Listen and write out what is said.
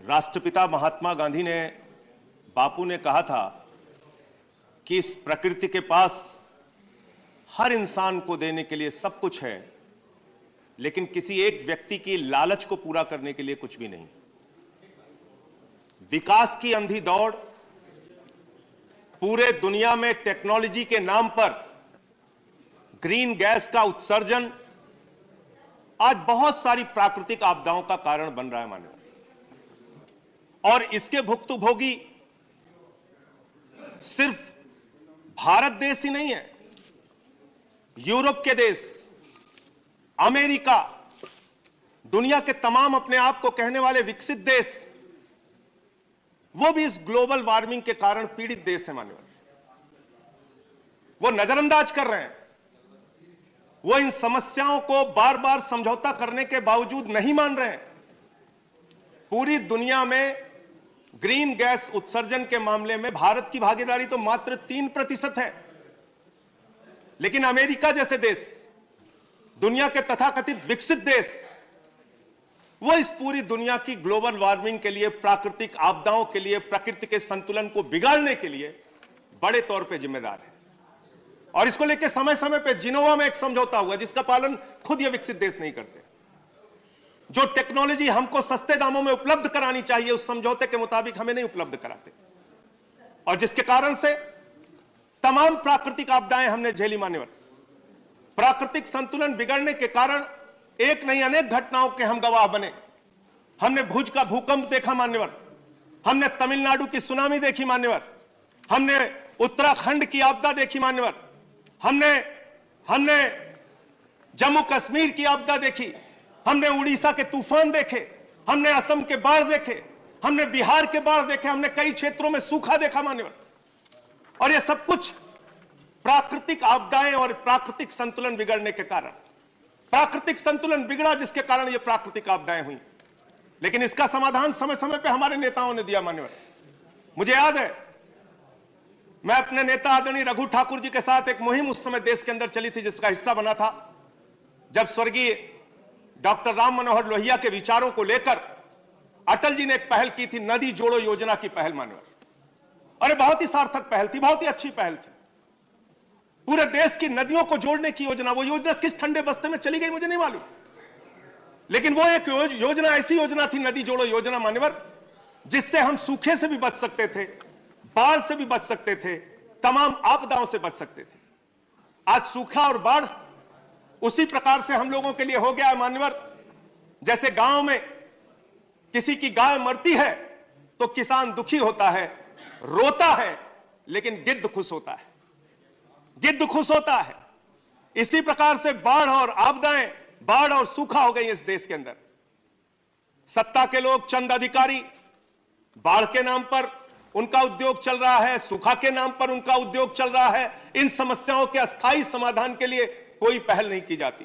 राष्ट्रपिता महात्मा गांधी ने, बापू ने कहा था कि इस प्रकृति के पास हर इंसान को देने के लिए सब कुछ है, लेकिन किसी एक व्यक्ति की लालच को पूरा करने के लिए कुछ भी नहीं। विकास की अंधी दौड़, पूरे दुनिया में टेक्नोलॉजी के नाम पर ग्रीन गैस का उत्सर्जन आज बहुत सारी प्राकृतिक आपदाओं का कारण बन रहा है मानव, और इसके भुक्तभोगी सिर्फ भारत देश ही नहीं है, यूरोप के देश, अमेरिका, दुनिया के तमाम अपने आप को कहने वाले विकसित देश, वो भी इस ग्लोबल वार्मिंग के कारण पीड़ित देश है मानव। वो नजरअंदाज कर रहे हैं, वो इन समस्याओं को बार बार समझौता करने के बावजूद नहीं मान रहे हैं। पूरी दुनिया में ग्रीन गैस उत्सर्जन के मामले में भारत की भागीदारी तो मात्र 3% है, लेकिन अमेरिका जैसे देश, दुनिया के तथाकथित विकसित देश, वो इस पूरी दुनिया की ग्लोबल वार्मिंग के लिए, प्राकृतिक आपदाओं के लिए, प्रकृति के संतुलन को बिगाड़ने के लिए बड़े तौर पे जिम्मेदार है। और इसको लेकर समय समय पे जिनेवा में एक समझौता हुआ जिसका पालन खुद ये विकसित देश नहीं करते। जो टेक्नोलॉजी हमको सस्ते दामों में उपलब्ध करानी चाहिए, उस समझौते के मुताबिक हमें नहीं उपलब्ध कराते, और जिसके कारण से तमाम प्राकृतिक आपदाएं हमने झेली मान्यवर। प्राकृतिक संतुलन बिगड़ने के कारण एक नहीं अनेक घटनाओं के हम गवाह बने। हमने भुज का भूकंप देखा मान्यवर, हमने तमिलनाडु की सुनामी देखी मान्यवर, हमने उत्तराखंड की आपदा देखी मान्यवर, हमने जम्मू कश्मीर की आपदा देखी, हमने उड़ीसा के तूफान देखे, हमने असम के बाढ़ देखे, हमने बिहार के बाढ़ देखे, हमने कई क्षेत्रों में सूखा देखा मान्यवर। और यह सब कुछ प्राकृतिक आपदाएं और प्राकृतिक संतुलन बिगड़ने के कारण, प्राकृतिक संतुलन बिगड़ा जिसके कारण ये प्राकृतिक आपदाएं हुई। लेकिन इसका समाधान समय समय पे हमारे नेताओं ने दिया मान्यवर। मुझे याद है, मैं अपने नेता आदरणीय रघु ठाकुर जी के साथ एक मुहिम उस समय देश के अंदर चली थी, जिसका हिस्सा बना था जब स्वर्गीय डॉक्टर राम मनोहर लोहिया के विचारों को लेकर अटल जी ने एक पहल की थी, नदी जोड़ो योजना की पहल मान्यवर। और बहुत ही सार्थक पहल थी, बहुत ही अच्छी पहल थी। पूरे देश की नदियों को जोड़ने की योजना, वो योजना किस ठंडे बस्ते में चली गई मुझे नहीं मालूम, लेकिन वो एक योजना ऐसी योजना थी, नदी जोड़ो योजना मान्यवर, जिससे हम सूखे से भी बच सकते थे, बाढ़ से भी बच सकते थे, तमाम आपदाओं से बच सकते थे। आज सूखा और बाढ़ उसी प्रकार से हम लोगों के लिए हो गया है मान्यवर, जैसे गांव में किसी की गाय मरती है तो किसान दुखी होता है, रोता है, लेकिन गिद्ध खुश होता है, गिद्ध खुश होता है। इसी प्रकार से बाढ़ और आपदाएं, बाढ़ और सूखा हो गई इस देश के अंदर। सत्ता के लोग, चंद अधिकारी, बाढ़ के नाम पर उनका उद्योग चल रहा है, सूखा के नाम पर उनका उद्योग चल रहा है। इन समस्याओं के अस्थायी समाधान के लिए कोई पहल नहीं की जाती।